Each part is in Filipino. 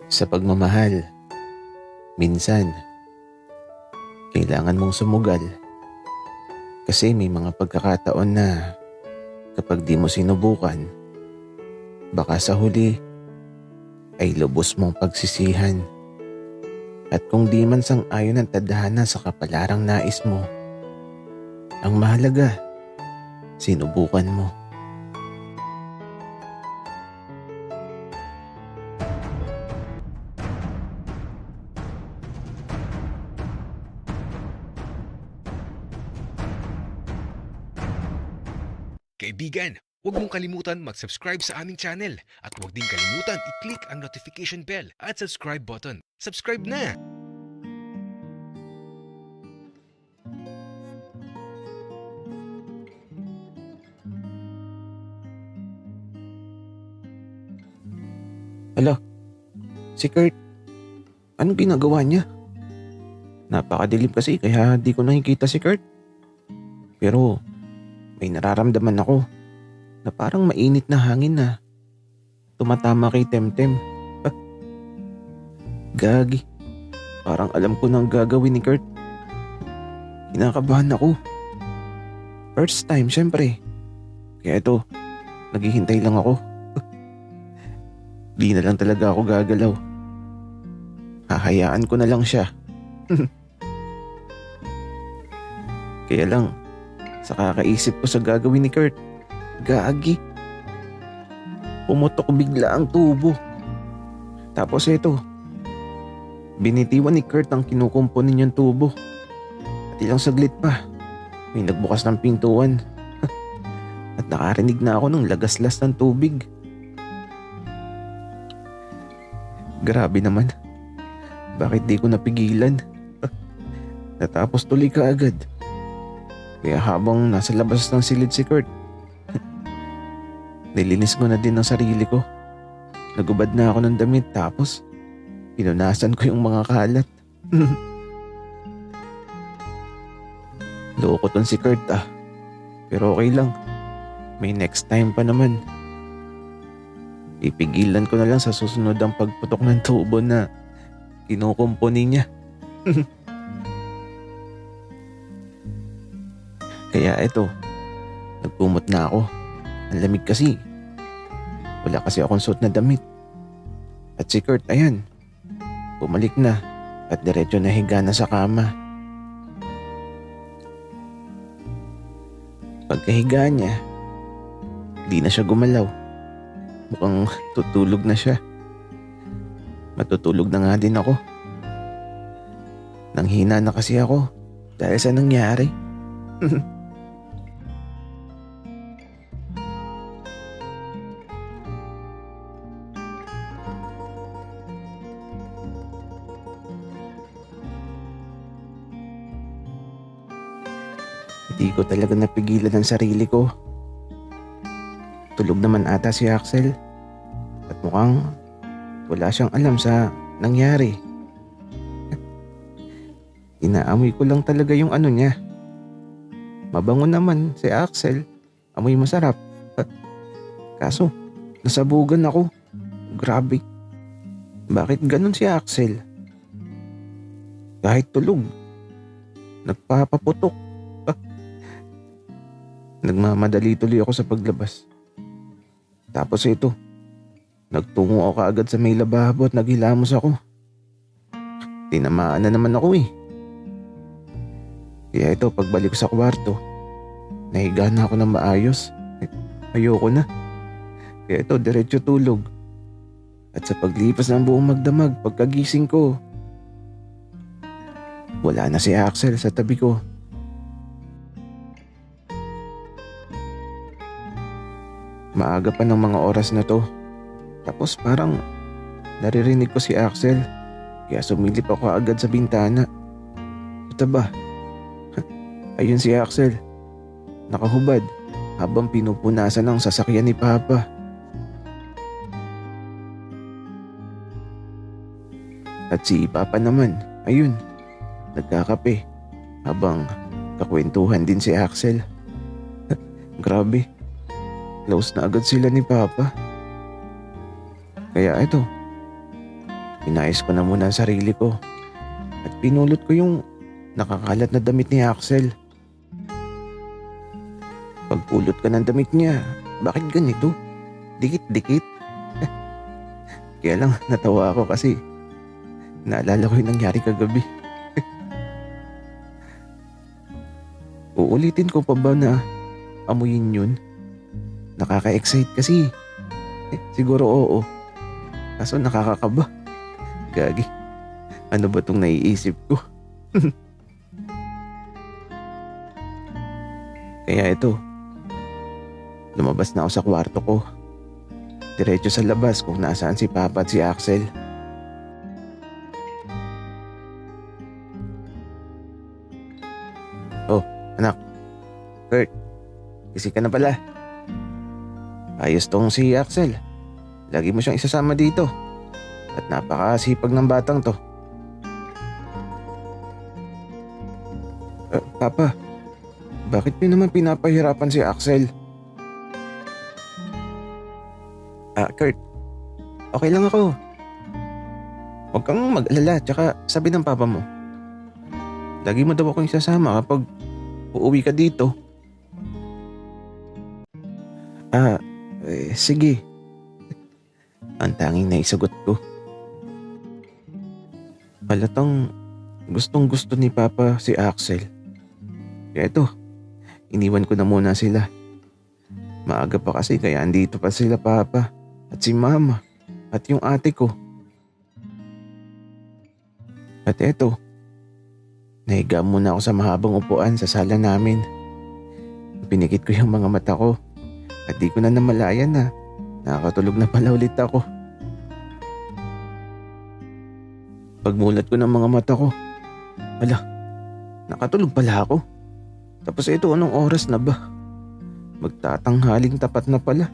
Sa pagmamahal, minsan, kailangan mong sumugal kasi may mga pagkakataon na kapag di mo sinubukan, baka sa huli ay lubos mong pagsisihan. At kung di man sang-ayon ang tadhana sa kapalarang nais mo, ang mahalaga, sinubukan mo. Kaibigan, huwag mong kalimutan mag-subscribe sa aming channel at huwag din kalimutan i-click ang notification bell at subscribe button. Subscribe na! Hala, si Kurt, anong ginagawa niya? Napakadilim kasi kaya di ko nakikita si Kurt. Pero may nararamdaman ako na parang mainit na hangin na tumatama kay Temtem. Ah, gagi, parang alam ko nang gagawin ni Kurt. Kinakabahan ako. First time syempre. Kaya ito, naghihintay lang ako. Di na lang talaga ako gagalaw. Hahayaan ko na lang siya. Kaya lang, sa kakaisip ko sa gagawin ni Kurt, gagi. Pumutok bigla ang tubo. Tapos ito, binitiwan ni Kurt ang kinukumpon niyang tubo. At ilang saglit pa, may nagbukas ng pintuan. At nakarinig na ako ng lagaslas ng tubig. Grabe naman. Bakit di ko napigilan? Natapos tuloy ka agad. Kaya habang nasa labas ng silid si Kurt, nilinis ko na din ang sarili ko. Nagubad na ako ng damit tapos pinunasan ko yung mga kalat. Loko ton si Kurt Pero okay lang. May next time pa naman. Ipigilan ko na lang sa susunod ang pagputok ng tubo na kinukumpuni niya. Kaya eto, nagpumot na ako. Ang lamig kasi. Wala kasi akong suot na damit. At si Kurt, ayan, bumalik na at diretso na higa na sa kama. Pagkahiga niya, di na siya gumalaw. Mukhang tutulog na siya. Matutulog na nga din ako. Nanghina na kasi ako dahil sa nangyari. Hindi ko talaga napigilan ang sarili ko. Tulog naman ata si Axel at mukhang wala siyang alam sa nangyari. Inaamoy ko lang talaga yung ano niya. Mabango naman si Axel, amoy masarap. Kaso nasabugan ako. Grabe. Bakit ganun si Axel? Kahit tulog, nagpapaputok. Nagmamadali tuloy ako sa paglabas. Tapos ito, nagtungo ako kaagad sa may lababo at naghilamos ako. Tinamaan na naman ako eh. Kaya ito, pagbalik ko sa kwarto, nahiga na ako ng maayos. Ayoko na. Kaya ito, diretso tulog. At sa paglipas ng buong magdamag, pagkagising ko, wala na si Axel sa tabi ko. Maaga pa ng mga oras na to. Tapos parang naririnig ko si Axel. Kaya sumilip ako agad sa bintana. Ito ba? Ayun si Axel. Nakahubad habang pinupunasan ang sasakyan ni Papa. At si Papa naman, ayun, nagkakape habang kakwentuhan din si Axel. Grabe. Close na agad sila ni Papa. Kaya ito, Inayos ko na muna ang sarili ko at pinulot ko yung nakakalat na damit ni Axel. Pagpulot ka ng damit niya, bakit ganito? Dikit-dikit. Kaya lang natawa ako kasi naalala ko yung nangyari kagabi. Uulitin ko pa ba na amuyin yun? Nakaka-excite kasi. Siguro oo. Kaso nakakakaba. Gagi. Ano ba tong naiisip ko? Kaya ito, lumabas na ako sa kwarto ko. Diretso sa labas kung nasaan si Papa at si Axel. Oh, anak. Kurt, gising ka na pala. Ayos tong si Axel. Lagi mo siyang isasama dito. At napakasipag ng batang to. Papa, bakit niyo naman pinapahirapan si Axel? Kurt, okay lang ako. Huwag kang mag-alala, tsaka sabi ng papa mo. Lagi mo daw akong isasama kapag uuwi ka dito. Sige. Ang tanging naisagot ko. Halatang gustong gusto ni Papa si Axel. Kaya ito, iniwan ko na muna sila. Maaga pa kasi kaya andito pa sila Papa at si Mama at yung ate ko. At eto, nahiga muna ako sa mahabang upuan sa sala namin. Pinikit ko yung mga mata ko at di ko na namalayan na nakakatulog na pala ulit ako. Pagmulat ko ng mga mata ko, ala, nakatulog pala ako. Tapos ito, anong oras na ba? Magtatanghaling tapat na pala.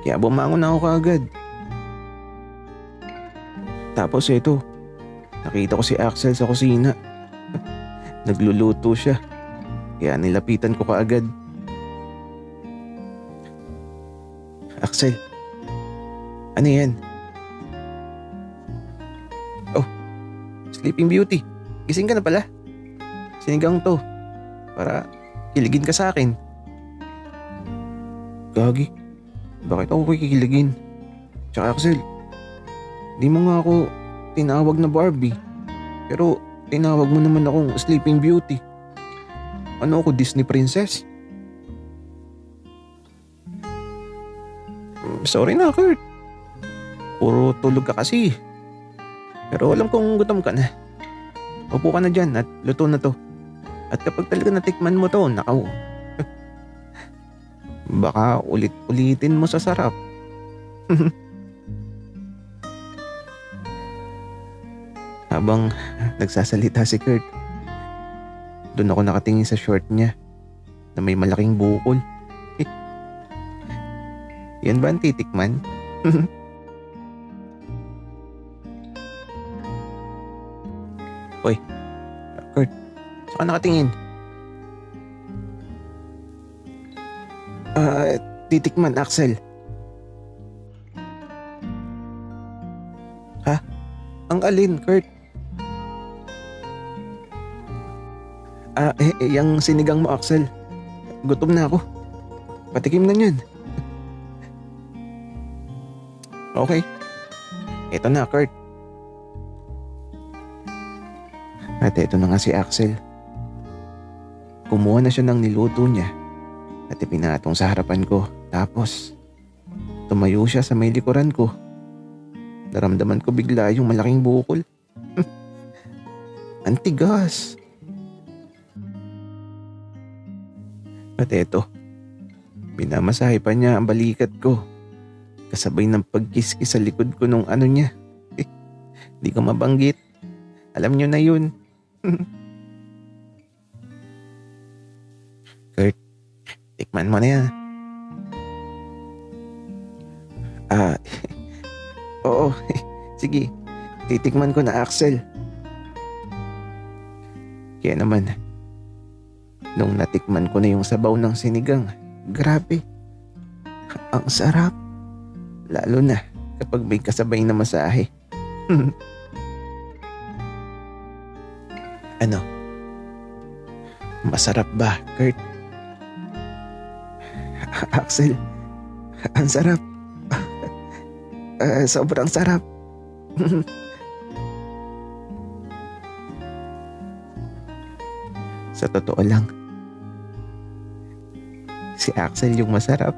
Kaya bumangon na ako kaagad. Tapos ito, nakita ko si Axel sa kusina. Nagluluto siya. Kaya nilapitan ko kaagad. Axel, ano yan? Oh, Sleeping Beauty. Gising ka na pala. Sinigang to. Para kiligin ka sa akin. Gagi, bakit ako kikiligin? Tsaka Axel, di mo nga ako tinawag na Barbie. Pero tinawag mo naman akong Sleeping Beauty. Ano ako, Disney Princess? Sorry na, Kurt. Puro tulog ka kasi. Pero alam kong gutom ka na. Upo ka na dyan at luto na to. At kapag talaga natikman mo to, nakaw. Baka ulit-ulitin mo sa sarap. Habang nagsasalita si Kurt, doon ako nakatingin sa short niya na may malaking bukol. Yan ba ang titikman? Hoy, Kurt, saan ka nakatingin? Titikman, Axel. Ha? Ang alin, Kurt? Yung sinigang mo, Axel. Gutom na ako. Patikim na yan. Okay. Ito na, Kurt. At ito na nga si Axel. Kumuha na siya ng niluto niya at ipinatong sa harapan ko. Tapos, tumayo siya sa may likuran ko. Naramdaman ko bigla yung malaking bukol. Ang tigas. At eto, binamasahe pa niya ang balikat ko. Kasabay ng pagkiskis sa likod ko nung ano niya. Di ko mabanggit. Alam niyo na yun. Kurt, tikman mo na yan. Oo, sige. Titikman ko na, Axel. Kaya naman, nung natikman ko na yung sabaw ng sinigang, grabe. Ang sarap. Lalo na kapag may kasabay na masahe. Ano? Masarap ba, Kurt? Axel, ang sarap. Sobrang sarap. Sa totoo lang, si Axel yung masarap.